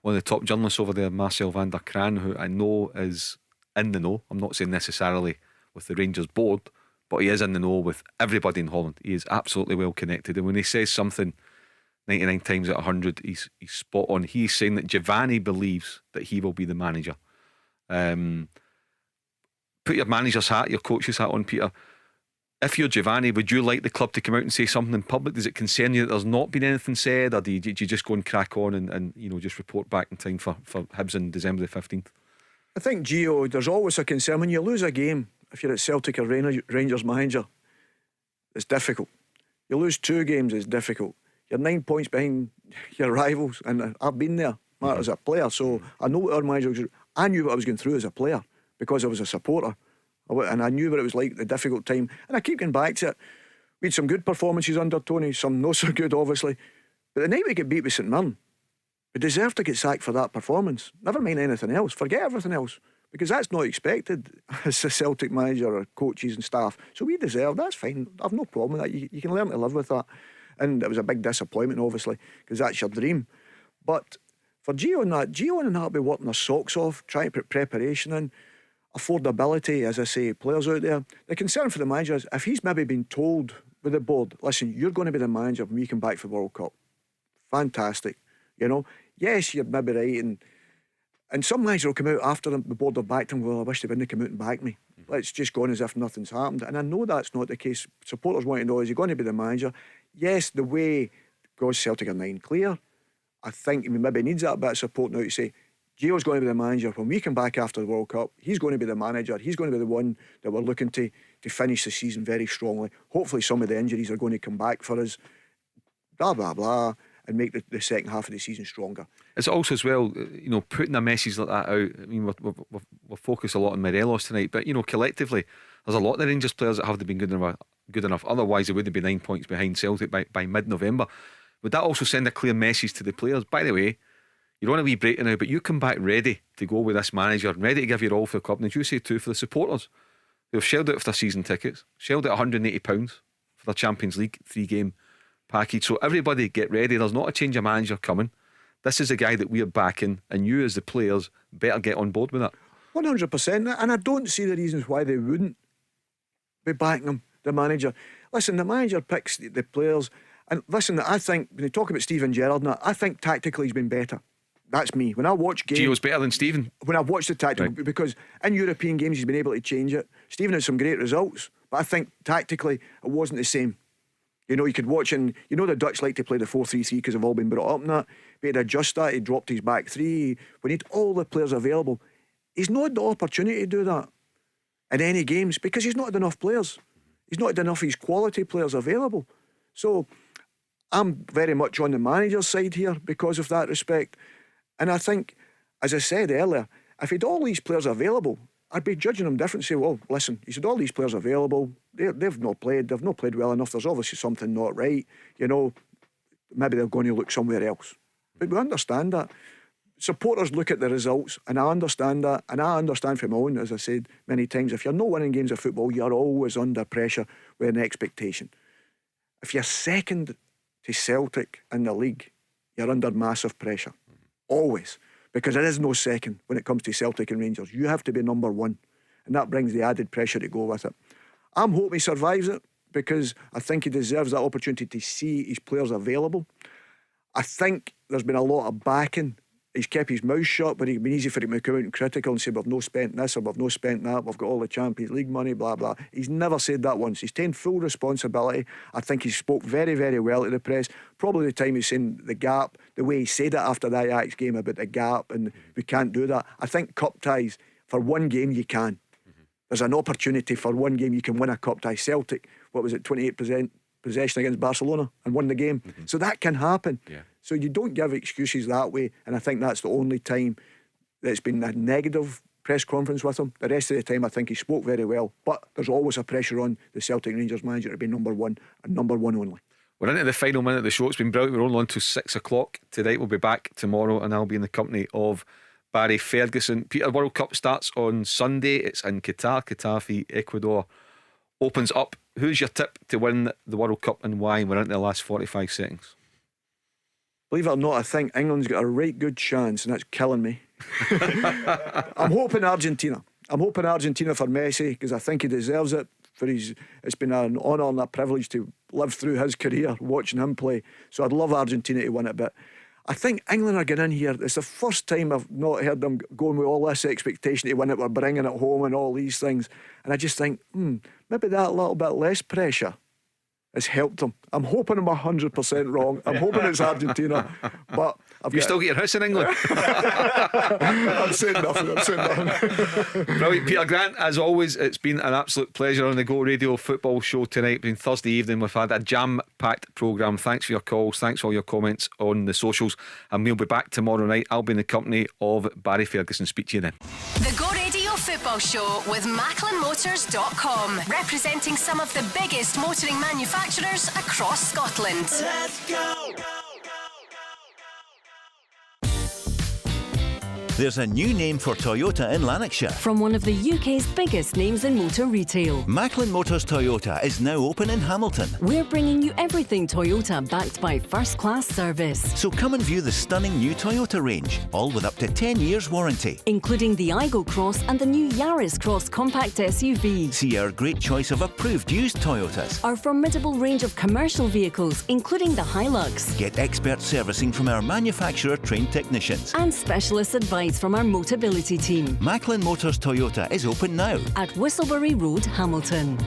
One of the top journalists over there, Marcel van der Kraan, who I know is in the know. I'm not saying necessarily with the Rangers board, but he is in the know with everybody in Holland. He is absolutely well connected, and when he says something 99 times out of 100, he's spot on. He's saying that Giovanni believes that he will be the manager. Put your manager's hat, your coach's hat on, Peter. If you're Giovanni, would you like the club to come out and say something in public? Does it concern you that there's not been anything said, or do you just go and crack on and just report back in time for Hibs in December the 15th? I think, Gio, there's always a concern when you lose a game. If you're at Celtic or Rangers manager, it's difficult. You lose 2 games, it's difficult. You're 9 points behind your rivals, and I've been there, Mark, as a player, so I know what our manager was. I knew what I was going through as a player, because I was a supporter. And I knew what it was like, the difficult time. And I keep going back to it. We had some good performances under Tony, some not so good, obviously. But the night we get beat with St Mirren, we deserve to get sacked for that performance. Never mind anything else. Forget everything else. Because that's not expected as a Celtic manager or coaches and staff. So we deserve, that's fine. I've no problem with that. You can learn to live with that. And it was a big disappointment, obviously, because that's your dream. But for Gio and that will be working their socks off, trying to put preparation in, affordability, as I say, players out there. The concern for the manager is if he's maybe been told with the board, listen, you're going to be the manager when we come back for the World Cup. Fantastic. You know, yes, you're maybe right. And some managers will come out after the board have backed him. Well, I wish they wouldn't come out and back me. Let's just go on as if nothing's happened. And I know that's not the case. Supporters want to know, is he going to be the manager? Yes, the way goes Celtic are 9 clear. I think he maybe needs that bit of support now to say, Gio's going to be the manager. When we come back after the World Cup, he's going to be the manager. He's going to be the one that we're looking to finish the season very strongly. Hopefully some of the injuries are going to come back for us. Blah, blah, blah. And make the second half of the season stronger. It's also as well, you know, putting a message like that out. I mean, we're focused a lot on Morelos tonight, but you know, collectively, there's a lot of the Rangers players that haven't been good enough. Otherwise, they wouldn't be 9 points behind Celtic by mid-November. Would that also send a clear message to the players? By the way, you're on a wee break now, but you come back ready to go with this manager, ready to give your all for the club. And as you say too, for the supporters who have shelled out for their season tickets, shelled out £180 for their Champions League 3-game package. So everybody get ready. There's not a change of manager coming. This is a guy that we're backing, and you as the players better get on board with that. 100%. And I don't see the reasons why they wouldn't be backing him, the manager. Listen, the manager picks the players. And listen, I think when you talk about Steven Gerrard now, I think tactically he's been better. That's me. When I watch games, Gio's better than Steven. When I've watched the tactical, right. Because in European games he's been able to change it. Steven had some great results, but I think tactically it wasn't the same. You know, you could watch, and you know the Dutch like to play the 4-3-3 because they've all been brought up in that. But he'd adjust that, he dropped his back three. We need all the players available. He's not had the opportunity to do that in any games because he's not had enough players. He's not had enough of his quality players available. So I'm very much on the manager's side here because of that respect. And I think, as I said earlier, if he'd all these players available, I'd be judging them different. Say, well, listen, he said all these players available, they've not played well enough. There's obviously something not right. You know, maybe they're going to look somewhere else. But we understand that. Supporters look at the results, and I understand that. And I understand from my own, as I said many times, if you're not winning games of football, you're always under pressure with an expectation. If you're second to Celtic in the league, you're under massive pressure. Always. Because there is no second when it comes to Celtic and Rangers. You have to be number one. And that brings the added pressure to go with it. I'm hoping he survives it because I think he deserves that opportunity to see his players available. I think there's been a lot of backing. He's kept his mouth shut, but it'd been easy for him to come out and critical and say, we've no spent this or we've no spent that, we've got all the Champions League money, blah, blah. He's never said that once. He's taken full responsibility. I think he spoke very, very well to the press. Probably the time he's saying the gap, the way he said it after the Ajax game about the gap and we can't do that. I think cup ties, for one game you can. There's an opportunity for one game you can win a cup tie. Celtic, what was it, 28% possession against Barcelona and won the game. So that can happen. Yeah. So you don't give excuses that way, and I think that's the only time that's been a negative press conference with him. The rest of the time I think he spoke very well, but there's always a pressure on the Celtic Rangers manager to be number one and number one only. We're into the final minute of the show. It's been brilliant. We're only on till 6 o'clock tonight. We'll be back tomorrow and I'll be in the company of Barry Ferguson. Peter, World Cup starts on Sunday. It's in Qatar v Ecuador opens up. Who's your tip to win the World Cup and why? We're into the last 45 seconds. Believe it or not, I think England's got a right good chance, and that's killing me. I'm hoping Argentina. I'm hoping Argentina for Messi because I think he deserves it. It's been an honour and a privilege to live through his career watching him play. So I'd love Argentina to win it, but I think England are getting in here. It's the first time I've not heard them going with all this expectation to win it. We're bringing it home and all these things, and I just think maybe that little bit less pressure has helped them. I'm hoping I'm 100% wrong. I'm hoping it's Argentina, but you still get your house in England. I'm saying nothing. Brilliant, Peter Grant. As always, it's been an absolute pleasure on the Go Radio Football Show tonight. It's been Thursday evening. We've had a jam-packed programme. Thanks for your calls. Thanks for all your comments on the socials. And we'll be back tomorrow night. I'll be in the company of Barry Ferguson. Speak to you then. The Go Radio Football Show with MacklinMotors.com, representing some of the biggest motoring manufacturers across Scotland. Let's go! There's a new name for Toyota in Lanarkshire. From one of the UK's biggest names in motor retail. Macklin Motors Toyota is now open in Hamilton. We're bringing you everything Toyota, backed by first-class service. So come and view the stunning new Toyota range, all with up to 10 years warranty. Including the Igo Cross and the new Yaris Cross compact SUV. See our great choice of approved used Toyotas. Our formidable range of commercial vehicles, including the Hilux. Get expert servicing from our manufacturer-trained technicians. And specialist advice from our Motability team. Macklin Motors Toyota is open now. At Whistlebury Road, Hamilton.